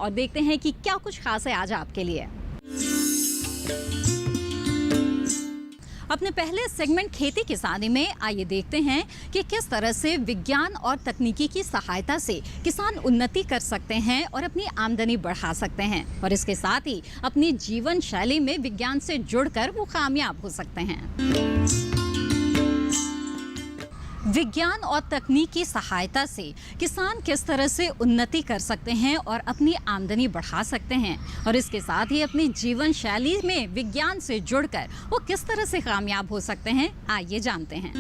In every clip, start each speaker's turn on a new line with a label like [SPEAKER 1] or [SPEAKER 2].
[SPEAKER 1] और देखते हैं कि क्या कुछ खास है आज आपके लिए। अपने पहले सेगमेंट खेती किसानी में आइए देखते हैं कि किस तरह से विज्ञान और तकनीकी की सहायता से किसान उन्नति कर सकते हैं और अपनी आमदनी बढ़ा सकते हैं, और इसके साथ ही अपनी जीवन शैली में विज्ञान से जुड़कर वो कामयाब हो सकते हैं। विज्ञान और तकनीक की सहायता से किसान किस तरह से उन्नति कर सकते हैं और अपनी आमदनी बढ़ा सकते हैं, और इसके साथ ही अपनी जीवन शैली में विज्ञान से जुड़कर वो किस तरह से कामयाब हो सकते हैं, आइए जानते हैं।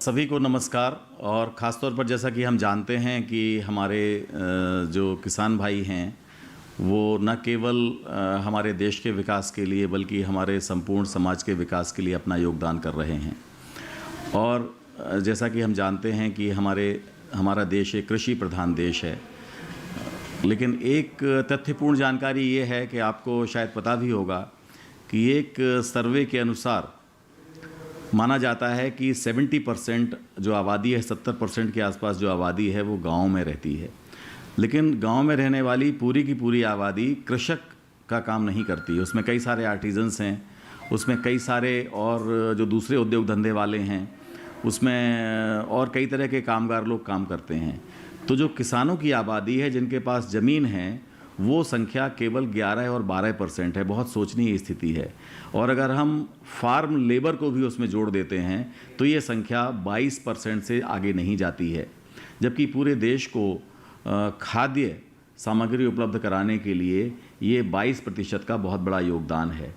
[SPEAKER 2] सभी को नमस्कार। और ख़ास तौर पर जैसा कि हम जानते हैं कि हमारे जो किसान भाई हैं वो न केवल हमारे देश के विकास के लिए बल्कि हमारे संपूर्ण समाज के विकास के लिए अपना योगदान कर रहे हैं। और जैसा कि हम जानते हैं कि हमारा देश एक कृषि प्रधान देश है, लेकिन एक तथ्यपूर्ण जानकारी ये है कि आपको शायद पता भी होगा कि एक सर्वे के अनुसार माना जाता है कि 70% जो आबादी है, 70% के आसपास जो आबादी है वो गाँव में रहती है। लेकिन गांव में रहने वाली पूरी की पूरी आबादी कृषक का काम नहीं करती। उसमें कई सारे आर्टिजन्स हैं, उसमें कई सारे और जो दूसरे उद्योग धंधे वाले हैं, उसमें और कई तरह के कामगार लोग काम करते हैं। तो जो किसानों की आबादी है जिनके पास ज़मीन है वो संख्या केवल 11 और 12% है। बहुत सोचनीय स्थिति है। और अगर हम फार्म लेबर को भी उसमें जोड़ देते हैं तो ये संख्या 22% से आगे नहीं जाती है, जबकि पूरे देश को खाद्य सामग्री उपलब्ध कराने के लिए ये 22% का बहुत बड़ा योगदान है।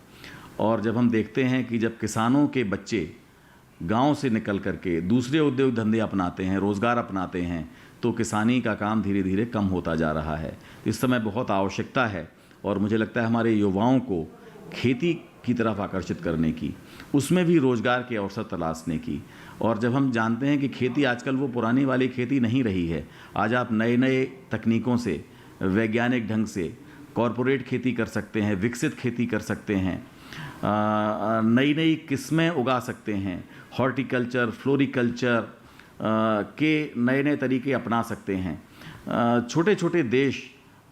[SPEAKER 2] और जब हम देखते हैं कि जब किसानों के बच्चे गांव से निकल करके दूसरे उद्योग धंधे अपनाते हैं, रोज़गार अपनाते हैं, तो किसानी का काम धीरे धीरे कम होता जा रहा है। इस समय बहुत आवश्यकता है और मुझे लगता है हमारे युवाओं को खेती की तरफ आकर्षित करने की, उसमें भी रोज़गार के अवसर तलाशने की। और जब हम जानते हैं कि खेती आजकल वो पुरानी वाली खेती नहीं रही है। आज आप नए नए तकनीकों से, वैज्ञानिक ढंग से कॉरपोरेट खेती कर सकते हैं, विकसित खेती कर सकते हैं, नई नई किस्में उगा सकते हैं, हॉर्टिकल्चर, फ्लोरिकल्चर के नए नए तरीके अपना सकते हैं। छोटे छोटे देश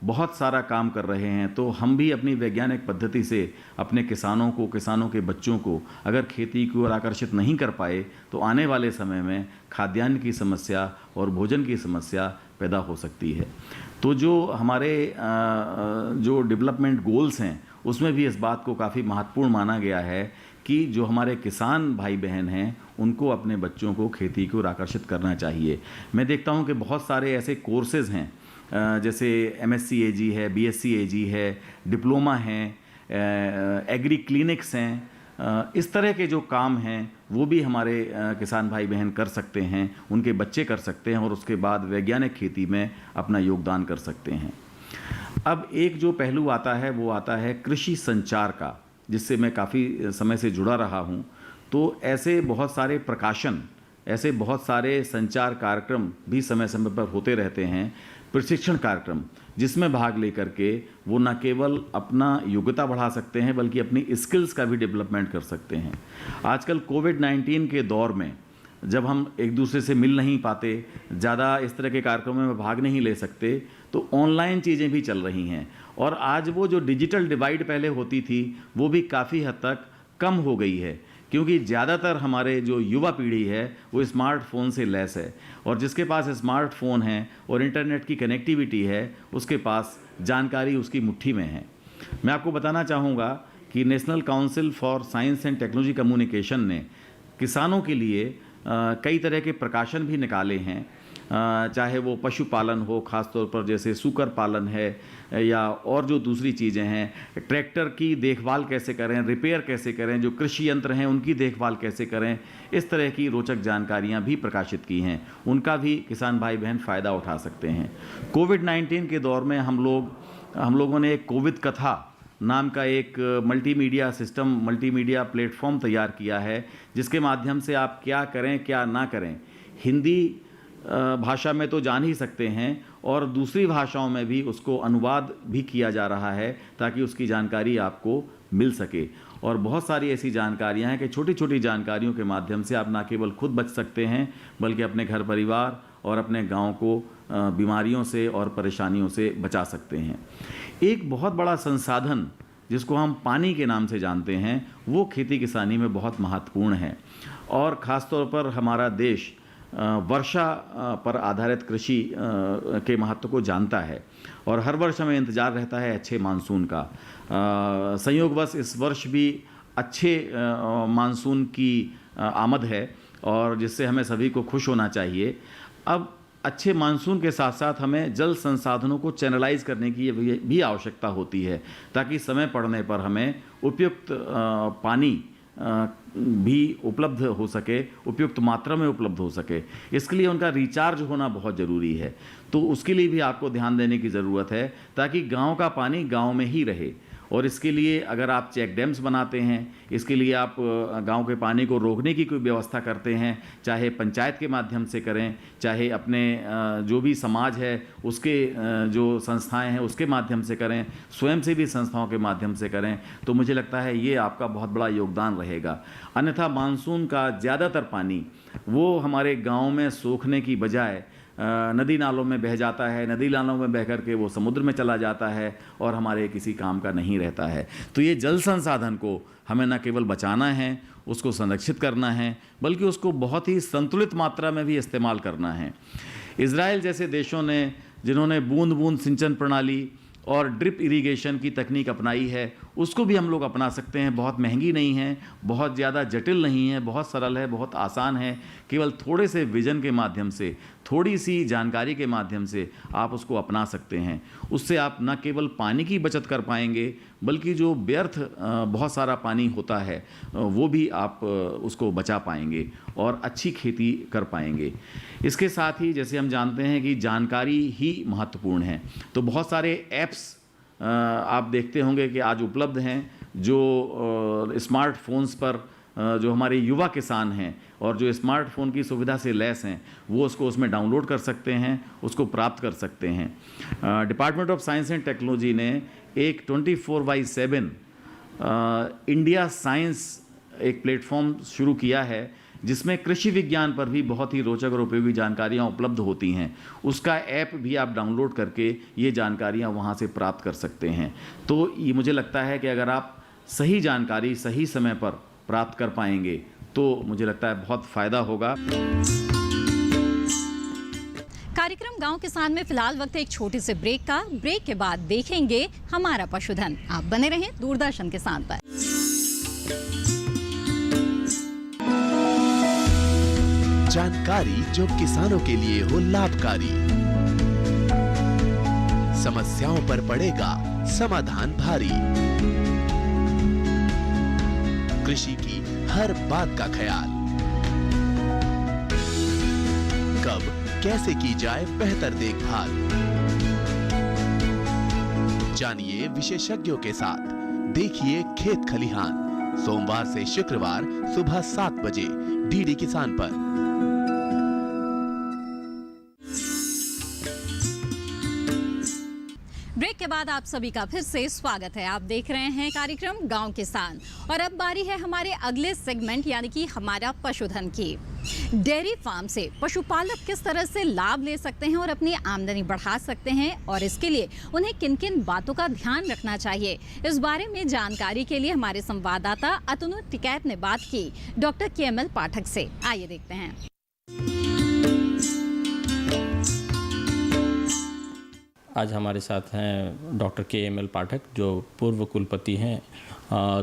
[SPEAKER 2] बहुत सारा काम कर रहे हैं। तो हम भी अपनी वैज्ञानिक पद्धति से अपने किसानों के बच्चों को अगर खेती की ओर आकर्षित नहीं कर पाए तो आने वाले समय में खाद्यान्न की समस्या और भोजन की समस्या पैदा हो सकती है। तो जो हमारे जो डेवलपमेंट गोल्स हैं उसमें भी इस बात को काफ़ी महत्वपूर्ण माना गया है कि जो हमारे किसान भाई बहन हैं उनको अपने बच्चों को खेती की ओर आकर्षित करना चाहिए। मैं देखता हूं कि बहुत सारे ऐसे कोर्सेज़ हैं, जैसे MSc AG है, BSc AG है, डिप्लोमा हैं, एग्री क्लिनिक्स हैं। इस तरह के जो काम हैं वो भी हमारे किसान भाई बहन कर सकते हैं, उनके बच्चे कर सकते हैं और उसके बाद वैज्ञानिक खेती में अपना योगदान कर सकते हैं। अब एक जो पहलू आता है वो आता है कृषि संचार का, जिससे मैं काफ़ी समय से जुड़ा रहा हूँ। तो ऐसे बहुत सारे प्रकाशन, ऐसे बहुत सारे संचार कार्यक्रम भी समय समय पर होते रहते हैं, प्रशिक्षण कार्यक्रम, जिसमें भाग लेकर के वो न केवल अपना योग्यता बढ़ा सकते हैं बल्कि अपनी स्किल्स का भी डेवलपमेंट कर सकते हैं। आजकल कोविड-19 के दौर में जब हम एक दूसरे से मिल नहीं पाते, ज़्यादा इस तरह के कार्यक्रमों में भाग नहीं ले सकते, तो ऑनलाइन चीज़ें भी चल रही हैं। और आज वो जो डिजिटल डिवाइड पहले होती थी वो भी काफ़ी हद तक कम हो गई है, क्योंकि ज़्यादातर हमारे जो युवा पीढ़ी है वो स्मार्टफोन से लैस है। और जिसके पास स्मार्टफोन है और इंटरनेट की कनेक्टिविटी है उसके पास जानकारी उसकी मुट्ठी में है। मैं आपको बताना चाहूँगा कि national council for science and technology communication ने किसानों के लिए कई तरह के प्रकाशन भी निकाले हैं, चाहे वो पशुपालन हो, ख़ास तौर पर जैसे सूकर पालन है या और जो दूसरी चीज़ें हैं, ट्रैक्टर की देखभाल कैसे करें, रिपेयर कैसे करें, जो कृषि यंत्र हैं उनकी देखभाल कैसे करें, इस तरह की रोचक जानकारियां भी प्रकाशित की हैं। उनका भी किसान भाई बहन फ़ायदा उठा सकते हैं। कोविड-19 के दौर में हम लोगों ने एक कोविड कथा नाम का एक मल्टीमीडिया सिस्टम, मल्टीमीडिया प्लेटफॉर्म तैयार किया है, जिसके माध्यम से आप क्या करें क्या ना करें हिंदी भाषा में तो जान ही सकते हैं और दूसरी भाषाओं में भी उसको अनुवाद भी किया जा रहा है ताकि उसकी जानकारी आपको मिल सके। और बहुत सारी ऐसी जानकारियां हैं कि छोटी छोटी जानकारियों के माध्यम से आप ना केवल खुद बच सकते हैं बल्कि अपने घर परिवार और अपने गांव को बीमारियों से और परेशानियों से बचा सकते हैं। एक बहुत बड़ा संसाधन जिसको हम पानी के नाम से जानते हैं वो खेती किसानी में बहुत महत्वपूर्ण है और ख़ास तौर पर हमारा देश वर्षा पर आधारित कृषि के महत्व को जानता है और हर वर्ष हमें इंतज़ार रहता है अच्छे मानसून का। संयोगवश इस वर्ष भी अच्छे मानसून की आमद है और जिससे हमें सभी को खुश होना चाहिए। अब अच्छे मानसून के साथ साथ हमें जल संसाधनों को चैनलाइज करने की भी आवश्यकता होती है ताकि समय पड़ने पर हमें उपयुक्त पानी भी उपलब्ध हो सके, उपयुक्त मात्रा में उपलब्ध हो सके। इसके लिए उनका रिचार्ज होना बहुत ज़रूरी है, तो उसके लिए भी आपको ध्यान देने की ज़रूरत है ताकि गांव का पानी गांव में ही रहे। और इसके लिए अगर आप चेक डैम्स बनाते हैं, इसके लिए आप गांव के पानी को रोकने की कोई व्यवस्था करते हैं, चाहे पंचायत के माध्यम से करें, चाहे अपने जो भी समाज है उसके जो संस्थाएं हैं उसके माध्यम से करें, स्वयंसेवी संस्थाओं के माध्यम से करें, तो मुझे लगता है ये आपका बहुत बड़ा योगदान रहेगा। अन्यथा मानसून का ज़्यादातर पानी वो हमारे गाँव में सोखने की बजाय नदी नालों में बह जाता है, नदी नालों में बह करके वो समुद्र में चला जाता है और हमारे किसी काम का नहीं रहता है। तो ये जल संसाधन को हमें न केवल बचाना है, उसको संरक्षित करना है, बल्कि उसको बहुत ही संतुलित मात्रा में भी इस्तेमाल करना है। इजराइल जैसे देशों ने जिन्होंने बूंद बूंद सिंचन प्रणाली और ड्रिप इरिगेशन की तकनीक अपनाई है, उसको भी हम लोग अपना सकते हैं। बहुत महंगी नहीं है, बहुत ज़्यादा जटिल नहीं है, बहुत सरल है, बहुत आसान है। केवल थोड़े से विजन के माध्यम से, थोड़ी सी जानकारी के माध्यम से आप उसको अपना सकते हैं। उससे आप न केवल पानी की बचत कर पाएंगे बल्कि जो व्यर्थ बहुत सारा पानी होता है वो भी आप उसको बचा पाएंगे और अच्छी खेती कर पाएंगे। इसके साथ ही जैसे हम जानते हैं कि जानकारी ही महत्वपूर्ण है, तो बहुत सारे ऐप्स आप देखते होंगे कि आज उपलब्ध हैं जो स्मार्टफोन्स पर जो हमारे युवा किसान हैं और जो स्मार्टफोन की सुविधा से लैस हैं वो उसमें डाउनलोड कर सकते हैं, उसको प्राप्त कर सकते हैं। Department of science and technology ने एक 24/7 इंडिया साइंस एक प्लेटफॉर्म शुरू किया है जिसमें कृषि विज्ञान पर भी बहुत ही रोचक और उपयोगी जानकारियाँ उपलब्ध होती हैं। उसका ऐप भी आप डाउनलोड करके ये जानकारियाँ वहाँ से प्राप्त कर सकते हैं। तो ये मुझे लगता है कि अगर आप सही जानकारी सही समय पर प्राप्त कर पाएंगे तो मुझे लगता है बहुत फ़ायदा होगा।
[SPEAKER 1] कार्यक्रम गांव किसान में फिलहाल वक्त है एक छोटे से ब्रेक का। ब्रेक के बाद देखेंगे हमारा पशुधन। आप बने रहें दूरदर्शन किसान पर।
[SPEAKER 3] जानकारी जो किसानों के लिए हो लाभकारी, समस्याओं पर पड़ेगा समाधान भारी, कृषि की हर बात का ख्याल, कब कैसे की जाए बेहतर देखभाल, जानिए विशेषज्ञों के साथ। देखिए खेत खलिहान सोमवार से शुक्रवार सुबह 7 बजे डीडी किसान पर।
[SPEAKER 1] ब्रेक के बाद आप सभी का फिर से स्वागत है। आप देख रहे हैं कार्यक्रम गांव किसान और अब बारी है हमारे अगले सेगमेंट यानी कि हमारा पशुधन की। डेयरी फार्म से पशुपालक किस तरह से लाभ ले सकते हैं और अपनी आमदनी बढ़ा सकते हैं और इसके लिए उन्हें किन किन बातों का ध्यान रखना चाहिए, इस बारे में जानकारी के लिए हमारे संवाददाता अतनु टिकैत ने बात की डॉक्टर KML पाठक से। आइए देखते हैं।
[SPEAKER 4] आज हमारे साथ हैं डॉक्टर KML पाठक जो पूर्व कुलपति हैं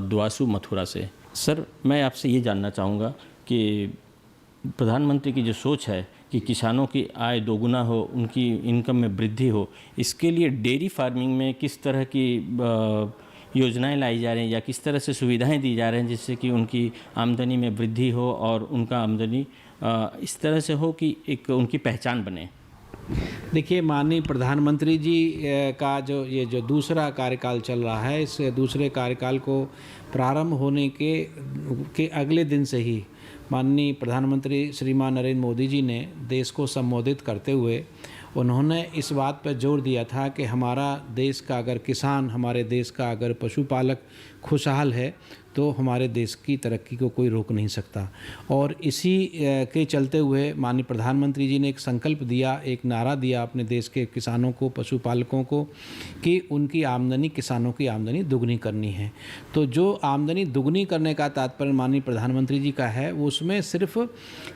[SPEAKER 4] द्वासु मथुरा से। सर, मैं आपसे ये जानना चाहूँगा कि प्रधानमंत्री की जो सोच है कि किसानों की आय दोगुना हो, उनकी इनकम में वृद्धि हो, इसके लिए डेयरी फार्मिंग में किस तरह की योजनाएं लाई जा रही हैं या किस तरह से सुविधाएं दी जा रही हैं जिससे कि उनकी आमदनी में वृद्धि हो और उनका आमदनी इस तरह से हो कि एक उनकी पहचान बने।
[SPEAKER 5] देखिए, माननीय प्रधानमंत्री जी का जो दूसरा कार्यकाल चल रहा है, इस दूसरे कार्यकाल को प्रारंभ होने के अगले दिन से ही माननीय प्रधानमंत्री श्रीमान नरेंद्र मोदी जी ने देश को संबोधित करते हुए उन्होंने इस बात पर जोर दिया था कि हमारा देश का अगर किसान, हमारे देश का अगर पशुपालक खुशहाल है तो हमारे देश की तरक्की को कोई रोक नहीं सकता। और इसी के चलते हुए माननीय प्रधानमंत्री जी ने एक संकल्प दिया, एक नारा दिया अपने देश के किसानों को, पशुपालकों को, कि उनकी आमदनी, किसानों की आमदनी दुगनी करनी है। तो जो आमदनी दुगनी करने का तात्पर्य माननीय प्रधानमंत्री जी का है, वो उसमें सिर्फ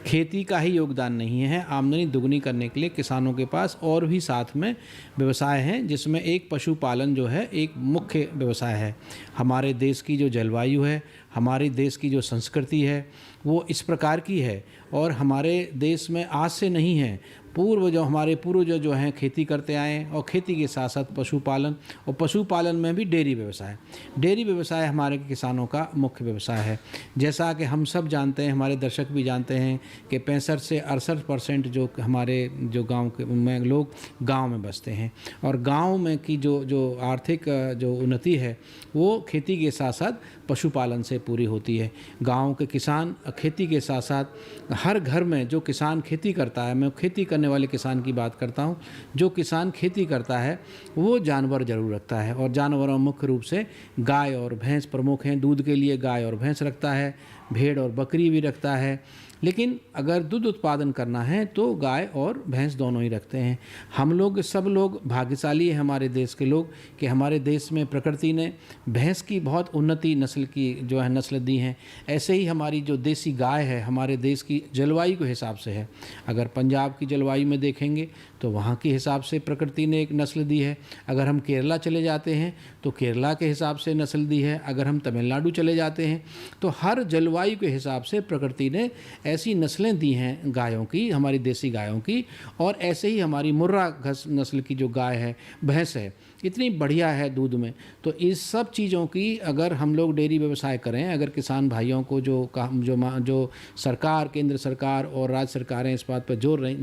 [SPEAKER 5] खेती का ही योगदान नहीं है। आमदनी दुगनी करने के लिए किसानों के पास और भी साथ में व्यवसाय हैं, जिसमें एक पशुपालन जो है एक मुख्य व्यवसाय है। हमारे देश की जो जलवायु है, हमारे देश की जो संस्कृति है, वो इस प्रकार की है, और हमारे देश में आज से नहीं है, हमारे पूर्वज जो हैं खेती करते आए हैं, और खेती के साथ साथ पशुपालन, और पशुपालन में भी डेयरी व्यवसाय। डेयरी व्यवसाय हमारे किसानों का मुख्य व्यवसाय है। जैसा कि हम सब जानते हैं, हमारे दर्शक भी जानते हैं कि 65 से 68% जो हमारे जो गांव के में लोग गांव में बसते हैं, और गांव में की जो आर्थिक जो उन्नति है वो खेती के साथ साथ पशुपालन से पूरी होती है। गांव के किसान खेती के साथ साथ हर घर में जो किसान खेती करता है, मैं खेती करने वाले किसान की बात करता हूं, जो किसान खेती करता है वो जानवर जरूर रखता है, और जानवरों मुख्य रूप से गाय और भैंस प्रमुख हैं। दूध के लिए गाय और भैंस रखता है, भेड़ और बकरी भी रखता है, लेकिन अगर दूध उत्पादन करना है तो गाय और भैंस दोनों ही रखते हैं। हम लोग सब लोग भाग्यशाली हैं, हमारे देश के लोग, कि हमारे देश में प्रकृति ने भैंस की बहुत उन्नति नस्ल की जो है नस्ल दी हैं। ऐसे ही हमारी जो देसी गाय है हमारे देश की जलवायु के हिसाब से है। अगर पंजाब की जलवायु में देखेंगे तो वहाँ के हिसाब से प्रकृति ने एक नस्ल दी है। अगर हम केरला चले जाते हैं तो केरला के हिसाब से नस्ल दी है। अगर हम तमिलनाडु चले जाते हैं तो हर जलवायु के हिसाब से प्रकृति ने ऐसी नस्लें दी हैं गायों की, हमारी देसी गायों की। और ऐसे ही हमारी मुर्रा घस नस्ल की जो गाय है, भैंस है, इतनी बढ़िया है दूध में। तो इस सब चीज़ों की अगर हम लोग डेयरी व्यवसाय करें, अगर किसान भाइयों को जो सरकार, केंद्र सरकार और राज्य सरकारें इस बात पर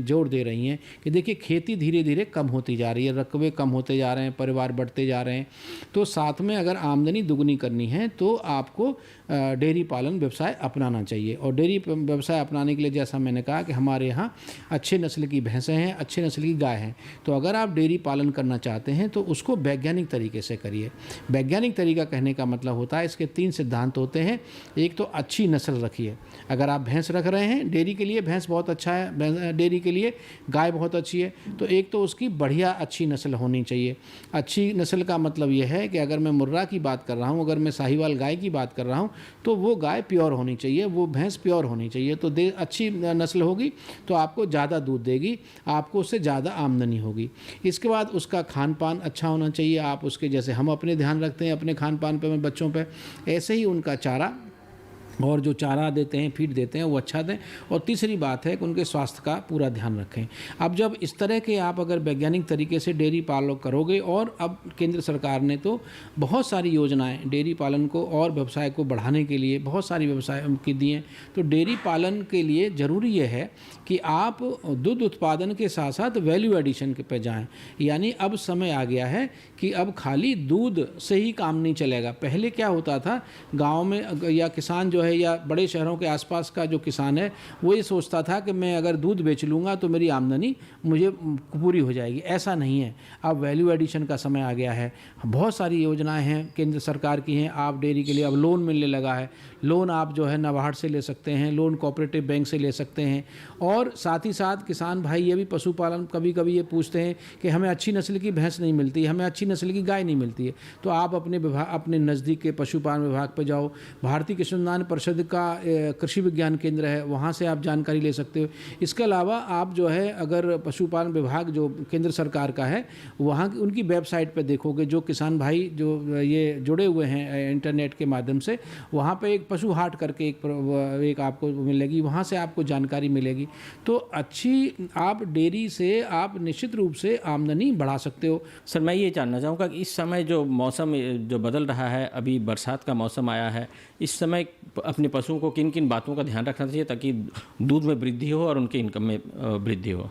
[SPEAKER 5] जोर दे रही हैं कि देखिए खेती धीरे धीरे कम होती जा रही है, रकबे कम होते जा रहे हैं, परिवार बढ़ते जा रहे हैं, तो साथ में अगर आमदनी दुगनी करनी है तो आपको डेयरी पालन व्यवसाय अपनाना चाहिए। और डेयरी व्यवसाय अपनाने के लिए जैसा मैंने कहा कि हमारे यहाँ अच्छे नस्ल की भैंसें हैं, अच्छे नस्ल की गाय हैं। तो अगर आप डेयरी पालन करना चाहते हैं तो उसको वैज्ञानिक तरीके से करिए। वैज्ञानिक तरीका कहने का मतलब होता है, इसके 3 सिद्धांत होते हैं। एक तो अच्छी नस्ल रखिए। अगर आप भैंस रख रहे हैं डेयरी के लिए, भैंस बहुत अच्छा है, डेयरी के लिए गाय बहुत अच्छी है, तो एक तो उसकी बढ़िया अच्छी नस्ल होनी चाहिए। अच्छी नस्ल का मतलब यह है कि अगर मैं मुर्रा की बात कर रहा हूँ, अगर मैं साहिवाल गाय की बात कर रहा हूँ, तो वो गाय प्योर होनी चाहिए, वो भैंस प्योर होनी चाहिए। तो अच्छी नस्ल होगी तो आपको ज़्यादा दूध देगी, आपको उससे ज़्यादा आमदनी होगी। इसके बाद उसका खान पान अच्छा होना चाहिए। आप उसके, जैसे हम अपने ध्यान रखते हैं अपने खान पान पे, बच्चों पे, ऐसे ही उनका चारा और जो चारा देते हैं, फीड देते हैं, वो अच्छा दें। और तीसरी बात है कि उनके स्वास्थ्य का पूरा ध्यान रखें। अब जब इस तरह के आप अगर वैज्ञानिक तरीके से डेयरी पालन करोगे, और अब केंद्र सरकार ने तो बहुत सारी योजनाएं डेयरी पालन को और व्यवसाय को बढ़ाने के लिए बहुत सारी व्यवसाय की दी हैं। तो डेयरी पालन के लिए ज़रूरी यह है कि आप दूध उत्पादन के साथ साथ वैल्यू एडिशन पे जाएँ। यानी अब समय आ गया है कि अब खाली दूध से ही काम नहीं चलेगा। पहले क्या होता था, गाँव में या किसान जो है, या बड़े शहरों के आसपास का जो किसान है, वो ये सोचता था कि मैं अगर दूध बेच लूँगा तो मेरी आमदनी मुझे पूरी हो जाएगी। ऐसा नहीं है। अब वैल्यू एडिशन का समय आ गया है। बहुत सारी योजनाएं हैं केंद्र सरकार की हैं। आप डेयरी के लिए अब लोन मिलने लगा है। लोन आप जो है नाबार्ड से ले सकते हैं, लोन कोऑपरेटिव बैंक से ले सकते हैं। और साथ ही साथ किसान भाई ये भी पशुपालन कभी कभी ये पूछते हैं कि हमें अच्छी नस्ल की भैंस नहीं मिलती, हमें अच्छी नस्ल की गाय नहीं मिलती है। तो आप अपने नज़दीक के पशुपालन विभाग पर जाओ। भारतीय कृषि अनुसंधान परिषद का कृषि विज्ञान केंद्र है, वहाँ से आप जानकारी ले सकते हो। इसके अलावा आप जो है अगर पशुपालन विभाग जो केंद्र सरकार का है, वहाँ उनकी वेबसाइट पर देखोगे, जो किसान भाई जो ये जुड़े हुए हैं इंटरनेट के माध्यम से, वहाँ पे एक पशु हाट करके एक आपको मिलेगी, वहाँ से आपको जानकारी मिलेगी। तो अच्छी आप डेयरी से आप निश्चित रूप से आमदनी बढ़ा सकते हो।
[SPEAKER 4] सर, मैं ये जानना चाहूँगा कि इस समय जो मौसम जो बदल रहा है, अभी बरसात का मौसम आया है, इस समय अपने पशुओं को किन किन बातों का ध्यान रखना चाहिए ताकि दूध में वृद्धि हो और उनके इनकम में वृद्धि हो?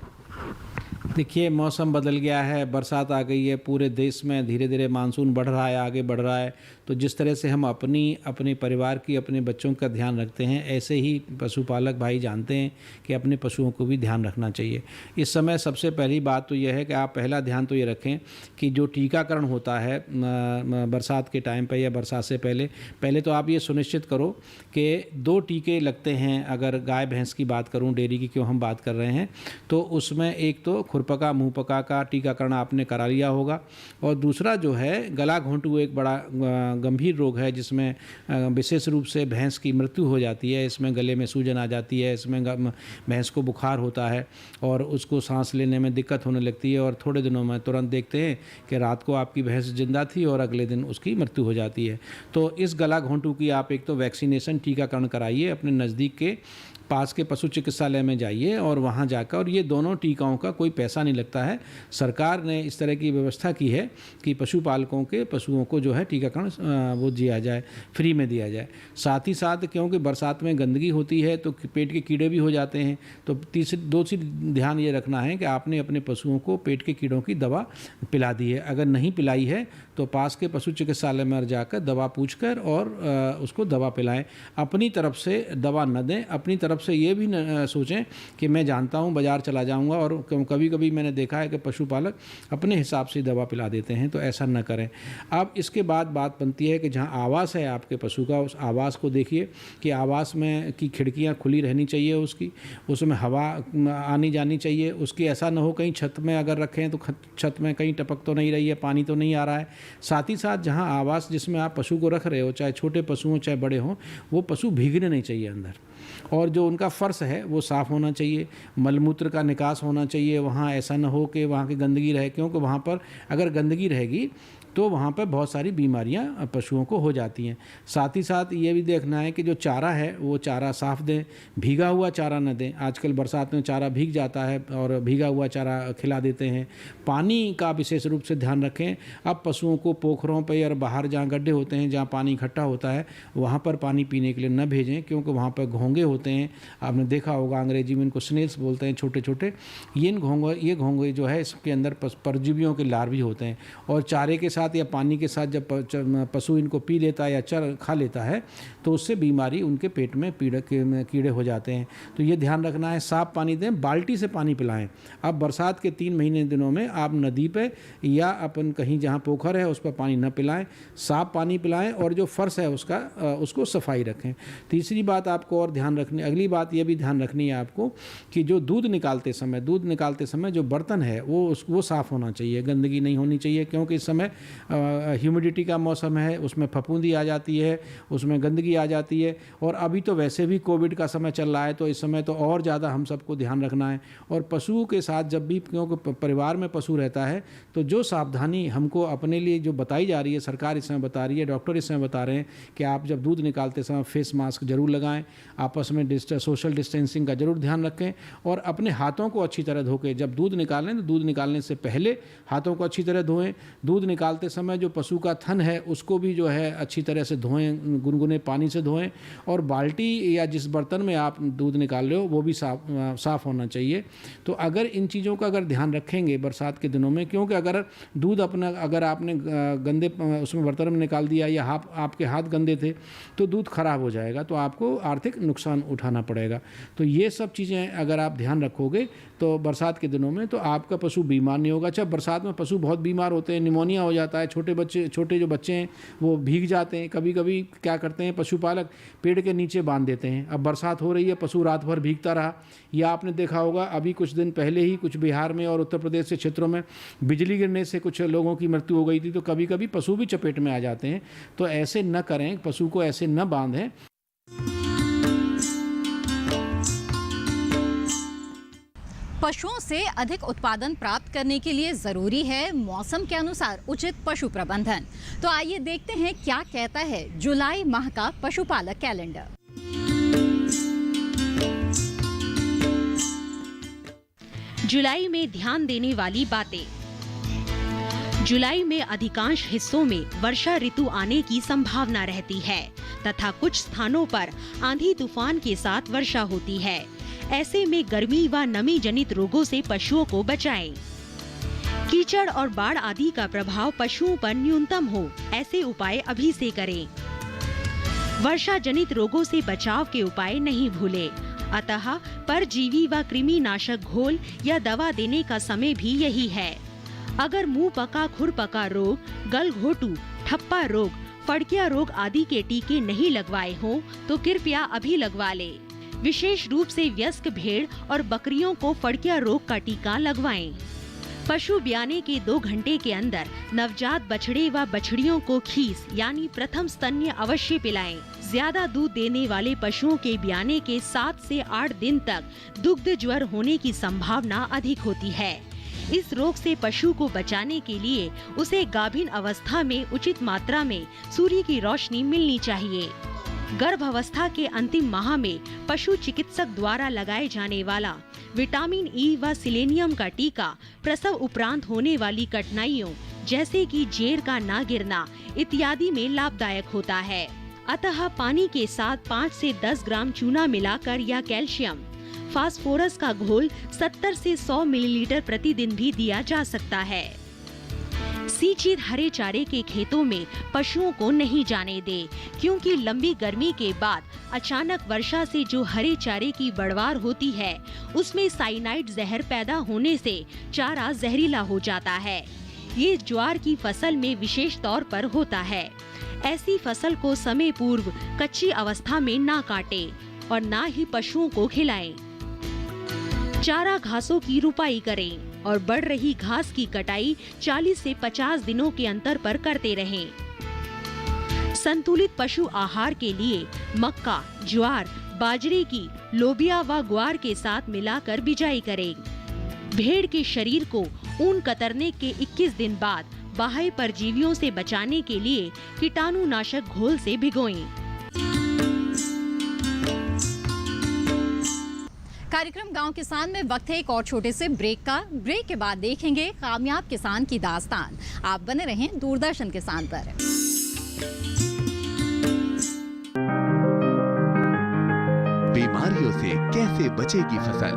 [SPEAKER 5] देखिए, मौसम बदल गया है, बरसात आ गई है, पूरे देश में धीरे धीरे मानसून बढ़ रहा है, आगे बढ़ रहा है। तो जिस तरह से हम अपने परिवार की, अपने बच्चों का ध्यान रखते हैं, ऐसे ही पशुपालक भाई जानते हैं कि अपने पशुओं को भी ध्यान रखना चाहिए। इस समय सबसे पहली बात तो यह है कि आप पहला ध्यान तो ये रखें कि जो टीकाकरण होता है बरसात के टाइम पर या बरसात से पहले तो आप ये सुनिश्चित करो कि 2 टीके लगते हैं। अगर गाय भैंस की बात करूँ, डेयरी की क्यों हम बात कर रहे हैं, तो उसमें एक तो खुरपका मुंहपका का टीकाकरण आपने करा लिया होगा, और दूसरा जो है गला घोंटू एक बड़ा गंभीर रोग है जिसमें विशेष रूप से भैंस की मृत्यु हो जाती है। इसमें गले में सूजन आ जाती है, इसमें भैंस को बुखार होता है और उसको सांस लेने में दिक्कत होने लगती है, और थोड़े दिनों में तुरंत देखते हैं कि रात को आपकी भैंस जिंदा थी और अगले दिन उसकी मृत्यु हो जाती है। तो इस गला घोंटू की आप एक तो वैक्सीनेशन टीकाकरण कराइए, अपने नज़दीक के पास के पशु चिकित्सालय में जाइए और वहाँ जाकर, और ये दोनों टीकाओं का कोई पैसा नहीं लगता है। सरकार ने इस तरह की व्यवस्था की है कि पशुपालकों के पशुओं को जो है टीकाकरण वो दिया जाए, फ्री में दिया जाए। साथ ही साथ क्योंकि बरसात में गंदगी होती है तो पेट के कीड़े भी हो जाते हैं, तो दूसरी ध्यान ये रखना है कि आपने अपने पशुओं को पेट के कीड़ों की दवा पिला दी है। अगर नहीं पिलाई है तो पास के पशु चिकित्सालय में जाकर दवा पूछकर और उसको दवा पिलाएं। अपनी तरफ से दवा न दें, अपनी तरफ से ये भी न सोचें कि मैं जानता हूँ बाज़ार चला जाऊँगा, और कभी कभी मैंने देखा है कि पशुपालक अपने हिसाब से दवा पिला देते हैं, तो ऐसा न करें। अब इसके बाद बात बनती है कि जहाँ आवास है आपके पशु का, उस आवास को देखिए कि आवास में की खिड़कियाँ खुली रहनी चाहिए, उसमें हवा आनी जानी चाहिए। उसकी ऐसा न हो कहीं छत में अगर रखें तो छत में कहीं टपक तो नहीं रही है, पानी तो नहीं आ रहा है। साथ ही साथ जहाँ आवास जिसमें आप पशु को रख रहे हो, चाहे छोटे पशु हों चाहे बड़े हों, वो पशु भीगने नहीं चाहिए अंदर, और जो उनका फर्श है वो साफ़ होना चाहिए, मलमूत्र का निकास होना चाहिए। वहाँ ऐसा न हो कि वहाँ की गंदगी रहे, क्योंकि वहाँ पर अगर गंदगी रहेगी तो वहाँ पर बहुत सारी बीमारियाँ पशुओं को हो जाती हैं। साथ ही साथ ये भी देखना है कि जो चारा है वो चारा साफ़ दें, भीगा हुआ चारा न दें। आजकल बरसात में चारा भीग जाता है और भीगा हुआ चारा खिला देते हैं। पानी का विशेष रूप से ध्यान रखें। अब पशुओं को पोखरों पर या बाहर जहाँ गड्ढे होते हैं, जहाँ पानी इकट्ठा होता है, वहाँ पर पानी पीने के लिए न भेजें, क्योंकि वहाँ पर घोंगे होते हैं। आपने देखा होगा, अंग्रेजी में इनको स्नेल्स बोलते हैं, छोटे छोटे। ये घोंगे जो है इसके अंदर परजीवियों के लार्वी होते हैं, और चारे के साथ या पानी के साथ जब पशु इनको पी लेता है या खा लेता है तो उससे बीमारी उनके पेट में कीड़े हो जाते हैं। तो ये ध्यान रखना है। साफ पानी दें, बाल्टी से पानी पिलाएं। अब बरसात के 3 महीने दिनों में आप नदी पे या अपन कहीं जहाँ पोखर है उस पर पानी न पिलाएं, साफ पानी पिलाएं, और जो फर्श है उसको सफाई रखें। तीसरी बात आपको और ध्यान रखनी, अगली बात ये भी ध्यान रखनी है आपको कि जो दूध निकालते समय जो बर्तन है वो साफ़ होना चाहिए, गंदगी नहीं होनी चाहिए, क्योंकि इस समय ह्यूमिडिटी का मौसम है, उसमें फफूंदी आ जाती है, उसमें गंदगी आ जाती है। और अभी तो वैसे भी कोविड का समय चल रहा है, तो इस समय तो और ज़्यादा हम सबको ध्यान रखना है। और पशुओं के साथ जब भी, क्योंकि परिवार में पशु रहता है, तो जो सावधानी हमको अपने लिए जो बताई जा रही है, सरकार इस समय बता रही है, डॉक्टर इस समय बता रहे हैं कि आप जब दूध निकालते समय फेस मास्क जरूर लगाएं, आपस में सोशल डिस्टेंसिंग का जरूर ध्यान रखें, और अपने हाथों को अच्छी तरह धो के जब दूध निकालें तो दूध निकालने से पहले हाथों को अच्छी तरह धोएं। दूध निकालते समय जो पशु का थन है उसको भी जो है अच्छी तरह से धोएं, गुनगुने पानी से धोएं, और बाल्टी या जिस बर्तन में आप दूध निकाल रहे हो वो भी साफ़ होना चाहिए। तो अगर इन चीज़ों का अगर ध्यान रखेंगे बरसात के दिनों में, क्योंकि अगर दूध अगर आपने गंदे उसमें बर्तन में निकाल दिया या आपके हाथ गंदे थे तो दूध खराब हो जाएगा, तो आपको आर्थिक नुकसान उठाना पड़ेगा। तो ये सब चीज़ें अगर आप ध्यान रखोगे तो बरसात के दिनों में तो आपका पशु बीमार नहीं होगा। अच्छा, बरसात में पशु बहुत बीमार होते हैं, निमोनिया हो जाता है, छोटे जो बच्चे हैं वो भीग जाते हैं। कभी कभी क्या करते हैं पशुपालक, पेड़ के नीचे बांध देते हैं। अब बरसात हो रही है, पशु रात भर भीगता रहा, या आपने देखा होगा अभी कुछ दिन पहले ही कुछ बिहार में और उत्तर प्रदेश के क्षेत्रों में बिजली गिरने से कुछ लोगों की मृत्यु हो गई थी। तो कभी कभी पशु भी चपेट में आ जाते हैं, तो ऐसे न करें, पशु को ऐसे न बांधें।
[SPEAKER 1] पशुओं से अधिक उत्पादन प्राप्त करने के लिए जरूरी है मौसम के अनुसार उचित पशु प्रबंधन। तो आइए देखते हैं क्या कहता है जुलाई माह का पशुपालक कैलेंडर।
[SPEAKER 6] जुलाई में ध्यान देने वाली बातें। जुलाई में अधिकांश हिस्सों में वर्षा ऋतु आने की संभावना रहती है तथा कुछ स्थानों पर आंधी तूफान के साथ वर्षा होती है। ऐसे में गर्मी व नमी जनित रोगों से पशुओं को बचाएं। कीचड़ और बाढ़ आदि का प्रभाव पशुओं पर न्यूनतम हो, ऐसे उपाय अभी से करें। वर्षा जनित रोगों से बचाव के उपाय नहीं भूलें। अतः परजीवी व कृमिनाशक घोल या दवा देने का समय भी यही है। अगर मुंह पका खुर पका रोग, गलघोटू, ठप्पा रोग, फड़किया रोग आदि के टीके नहीं लगवाए हों तो कृपया अभी लगवा लें। विशेष रूप से वयस्क भेड़ और बकरियों को फड़किया रोग का टीका लगवाएं। पशु ब्याने के 2 घंटे के अंदर नवजात बछड़े व बछड़ियों को खीस यानी प्रथम स्तन्य अवश्य पिलाएं। ज्यादा दूध देने वाले पशुओं के ब्याने के 7 से 8 दिन तक दुग्ध ज्वर होने की संभावना अधिक होती है। इस रोग से पशु को बचाने के लिए उसे गाभिन अवस्था में उचित मात्रा में सूर्य की रोशनी मिलनी चाहिए। गर्भावस्था के अंतिम माह में पशु चिकित्सक द्वारा लगाए जाने वाला विटामिन ई व सिलेनियम का टीका प्रसव उपरांत होने वाली कठिनाइयों जैसे कि जेर का ना गिरना इत्यादि में लाभदायक होता है। अतः पानी के साथ 5 से 10 ग्राम चूना मिलाकर या कैल्शियम, फास्फोरस का घोल 70 से 100 मिलीलीटर प्रतिदिन भी दिया जा सकता है। सींचित हरे चारे के खेतों में पशुओं को नहीं जाने दे, क्योंकि लंबी गर्मी के बाद अचानक वर्षा से जो हरे चारे की बढ़वार होती है उसमें साइनाइड जहर पैदा होने से चारा जहरीला हो जाता है। ये ज्वार की फसल में विशेष तौर पर होता है। ऐसी फसल को समय पूर्व कच्ची अवस्था में ना काटे और ना ही पशुओं को खिलाएं। चारा घासों की रुपाई करें और बढ़ रही घास की कटाई 40 से 50 दिनों के अंतर पर करते रहें। संतुलित पशु आहार के लिए मक्का, ज्वार, बाजरे की लोबिया व ग्वार के साथ मिलाकर बिजाई करें। भेड़ के शरीर को ऊन कतरने के 21 दिन बाद बाह्य परजीवियों से बचाने के लिए कीटाणुनाशक घोल से भिगोएं।
[SPEAKER 1] कार्यक्रम गांव किसान में वक्त है एक और छोटे से ब्रेक का। ब्रेक के बाद देखेंगे कामयाब किसान की दास्तान। आप बने रहें दूरदर्शन किसान पर।
[SPEAKER 3] बीमारियों से कैसे बचेगी फसल?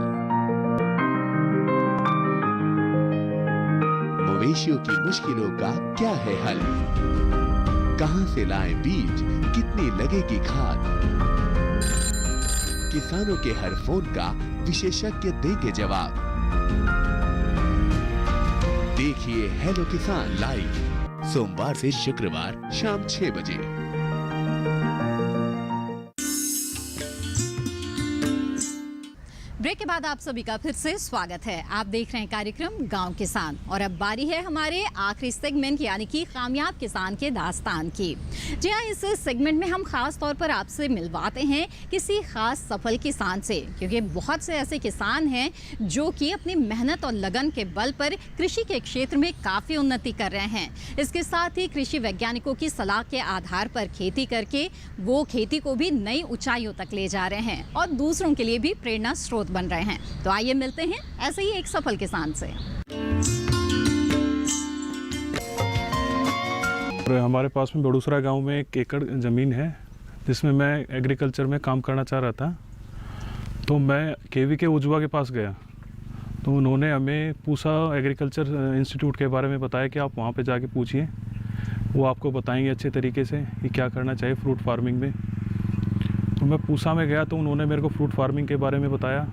[SPEAKER 3] मवेशियों की मुश्किलों का क्या है हल? कहां से लाएं बीज, कितनी लगेगी खाद? किसानों के हर फोन का विशेषज्ञ देंगे जवाब। देखिए हेलो किसान लाइव सोमवार से शुक्रवार शाम 6 बजे।
[SPEAKER 1] ब्रेक के बाद आप सभी का फिर से स्वागत है। आप देख रहे हैं कार्यक्रम गांव किसान और अब बारी है हमारे आखिरी सेगमेंट यानी कि कामयाब किसान के दास्तान की। जी हाँ, इस सेगमेंट में हम खास तौर पर आपसे मिलवाते हैं किसी खास सफल किसान से, क्योंकि बहुत से ऐसे किसान हैं जो कि अपनी मेहनत और लगन के बल पर कृषि के क्षेत्र में काफ़ी उन्नति कर रहे हैं। इसके साथ ही कृषि वैज्ञानिकों की सलाह के आधार पर खेती करके वो खेती को भी नई ऊंचाइयों तक ले जा रहे हैं और दूसरों के लिए भी प्रेरणा स्रोत बन रहे हैं। तो आइए मिलते हैं ऐसे ही एक सफल किसान से।
[SPEAKER 7] हमारे पास में बड़ूसरा गांव में 1 एकड़ ज़मीन है जिसमें मैं एग्रीकल्चर में काम करना चाह रहा था। तो मैं केवी के उज्वा के पास गया तो उन्होंने हमें पूसा एग्रीकल्चर इंस्टीट्यूट के बारे में बताया कि आप वहाँ पे जाके पूछिए, वो आपको बताएंगे अच्छे तरीके से कि क्या करना चाहिए फ्रूट फार्मिंग में। तो मैं पूसा में गया तो उन्होंने मेरे को फ्रूट फार्मिंग के बारे में बताया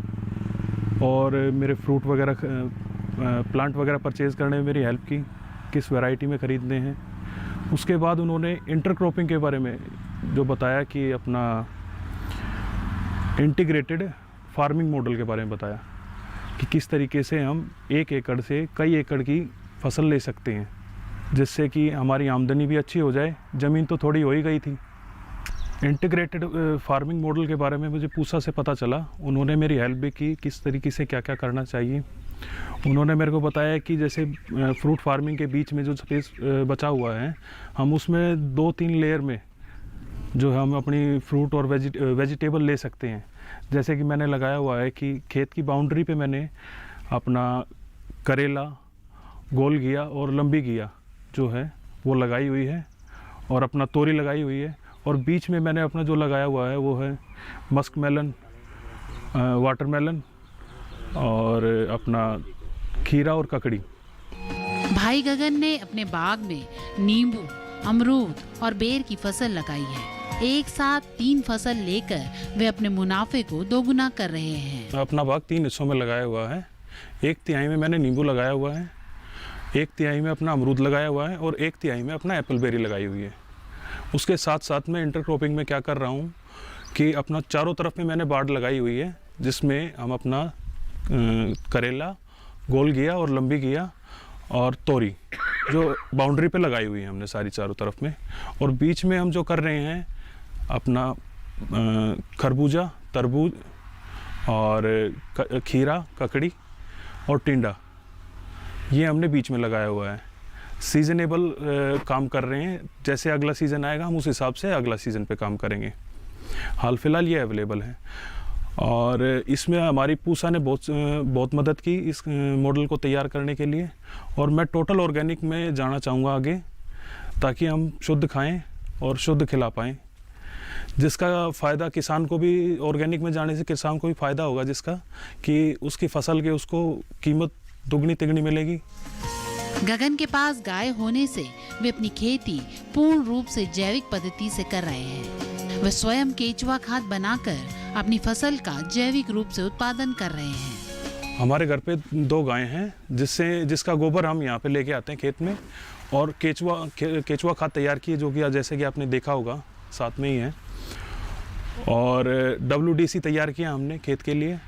[SPEAKER 7] और मेरे फ्रूट वगैरह प्लांट वगैरह परचेज़ करने में मेरी हेल्प की, किस वैरायटी में ख़रीदने हैं। उसके बाद उन्होंने इंटरक्रॉपिंग के बारे में जो बताया कि अपना इंटीग्रेटेड फार्मिंग मॉडल के बारे में बताया कि किस तरीके से हम 1 एकड़ से कई एकड़ की फसल ले सकते हैं, जिससे कि हमारी आमदनी भी अच्छी हो जाए। ज़मीन तो थोड़ी हो ही गई थी। इंटीग्रेटेड फार्मिंग मॉडल के बारे में मुझे पूसा से पता चला। उन्होंने मेरी हेल्प भी की किस तरीके से क्या क्या करना चाहिए। उन्होंने मेरे को बताया कि जैसे फ्रूट फार्मिंग के बीच में जो स्पेस बचा हुआ है, हम उसमें 2-3 लेयर में जो हम अपनी फ्रूट और वेजिटेबल ले सकते हैं। जैसे कि मैंने लगाया हुआ है कि खेत की बाउंड्री पे मैंने अपना करेला, गोल घिया और लंबी घिया जो है वो लगाई हुई है और अपना तोरी लगाई हुई है। और बीच में मैंने अपना जो लगाया हुआ है वो है मस्क मेलन वाटरमेलन और अपना खीरा और ककड़ी।
[SPEAKER 8] भाई गगन ने अपने बाग में नींबू, अमरूद और बेर की फसल लगाई है। एक साथ 3 फसल लेकर वे अपने मुनाफे को दोगुना कर रहे हैं।
[SPEAKER 7] अपना बाग 3 हिस्सों में लगाया हुआ है। 1/3 में मैंने नींबू लगाया हुआ है, 1/3 में अपना अमरूद लगाया हुआ है और 1/3 में अपना एप्पल बेरी लगाई हुई है। उसके साथ साथ में इंटरक्रॉपिंग में क्या कर रहा हूँ कि अपना चारों तरफ में मैंने बाड़ लगाई हुई है, जिसमें हम अपना करेला, गोल घिया और लंबी घिया और तोरी जो बाउंड्री पे लगाई हुई है हमने सारी चारों तरफ में। और बीच में हम जो कर रहे हैं अपना खरबूजा, तरबूज और खीरा, ककड़ी और टिंडा, ये हमने बीच में लगाया हुआ है। सीजनेबल काम कर रहे हैं, जैसे अगला सीज़न आएगा हम उस हिसाब से अगला सीज़न पे काम करेंगे। हाल फिलहाल ये अवेलेबल है और इसमें हमारी पूसा ने बहुत मदद की इस मॉडल को तैयार करने के लिए। और मैं टोटल ऑर्गेनिक में जाना चाहूँगा आगे, ताकि हम शुद्ध खाएं और शुद्ध खिला पाएँ, जिसका फ़ायदा किसान को भी, ऑर्गेनिक में जाने से किसान को भी फ़ायदा होगा, जिसका कि उसकी फसल के उसको कीमत दुगनी तिगनी मिलेगी।
[SPEAKER 8] गगन के पास गाय होने से वे अपनी खेती पूर्ण रूप से जैविक पद्धति से कर रहे हैं। वे स्वयं केचुआ खाद बनाकर अपनी फसल का जैविक रूप से उत्पादन कर रहे हैं।
[SPEAKER 7] हमारे घर पे 2 गायें हैं, जिसका गोबर हम यहाँ पे लेके आते हैं खेत में, और केचुआ खाद तैयार की है, जो कि जैसे कि आपने देखा होगा साथ में ही है। और WDC तैयार किया हमने खेत के लिए,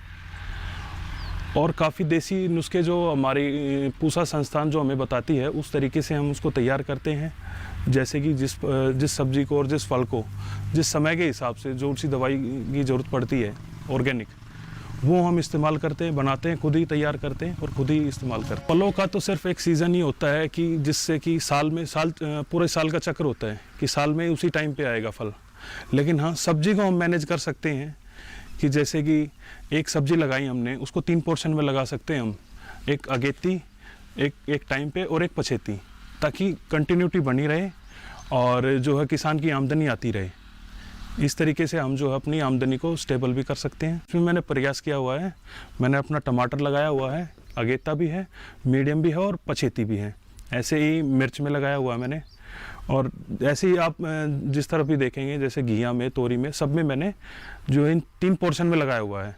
[SPEAKER 7] और काफ़ी देसी नुस्खे जो हमारी पूसा संस्थान जो हमें बताती है उस तरीके से हम उसको तैयार करते हैं। जैसे कि जिस सब्जी को और जिस फल को जिस समय के हिसाब से जो सी दवाई की ज़रूरत पड़ती है ऑर्गेनिक, वो हम इस्तेमाल करते हैं, बनाते हैं, खुद ही तैयार करते हैं और खुद ही इस्तेमाल करते हैं। फलों का तो सिर्फ एक सीज़न ही होता है कि जिससे कि पूरे साल का चक्र होता है कि साल में उसी टाइम पे आएगा फल। लेकिन हाँ, सब्जी को हम मैनेज कर सकते हैं कि जैसे कि एक सब्जी लगाई हमने, उसको 3 पोर्शन में लगा सकते हैं हम, एक अगेती, एक टाइम पे और एक पछेती, ताकि कंटिन्यूटी बनी रहे और जो है किसान की आमदनी आती रहे। इस तरीके से हम जो है अपनी आमदनी को स्टेबल भी कर सकते हैं। इसमें मैंने प्रयास किया हुआ है, मैंने अपना टमाटर लगाया हुआ है, अगेता भी है, मीडियम भी है और पछेती भी है। ऐसे ही मिर्च में लगाया हुआ है मैंने, और ऐसे ही आप जिस तरफ भी देखेंगे, जैसे घिया में, तोरी में, सब में मैंने जो इन 3 पोर्शन में लगाया हुआ है,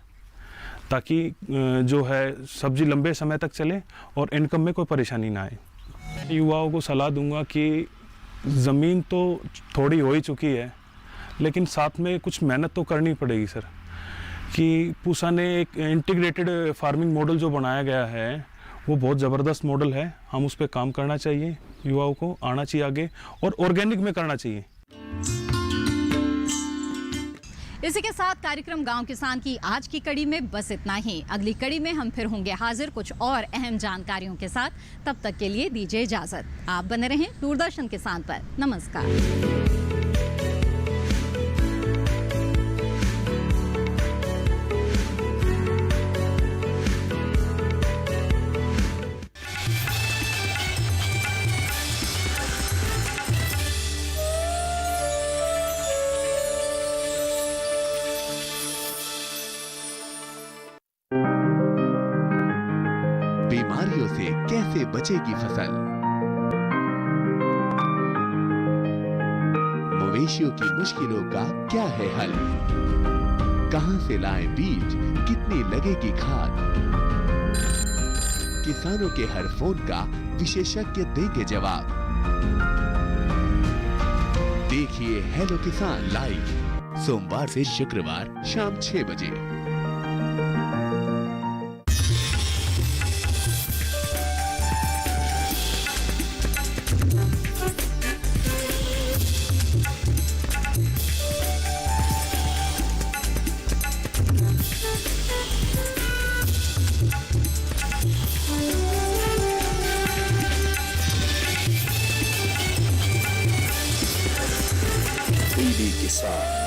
[SPEAKER 7] ताकि जो है सब्जी लंबे समय तक चले और इनकम में कोई परेशानी ना आए। युवाओं को सलाह दूंगा कि ज़मीन तो थोड़ी हो ही चुकी है, लेकिन साथ में कुछ मेहनत तो करनी पड़ेगी सर। कि पूसा ने एक इंटीग्रेटेड फार्मिंग मॉडल जो बनाया गया है वो बहुत ज़बरदस्त मॉडल है। हम उस पर काम करना चाहिए, युवाओं को आना चाहिए आगे और ऑर्गेनिक में करना चाहिए।
[SPEAKER 1] इसी के साथ कार्यक्रम गांव किसान की आज की कड़ी में बस इतना ही। अगली कड़ी में हम फिर होंगे हाजिर कुछ और अहम जानकारियों के साथ। तब तक के लिए दीजिए इजाजत। आप बने रहें दूरदर्शन किसान पर। नमस्कार।
[SPEAKER 3] बीमारियों से कैसे बचेगी फसल, मवेशियों की मुश्किलों का क्या है हल, कहां से लाएं बीज, कितनी लगेगी खाद, किसानों के हर फोन का विशेषज्ञ देंगे जवाब। देखिए हेलो किसान लाइव सोमवार से शुक्रवार शाम 6 बजे।
[SPEAKER 9] किसान।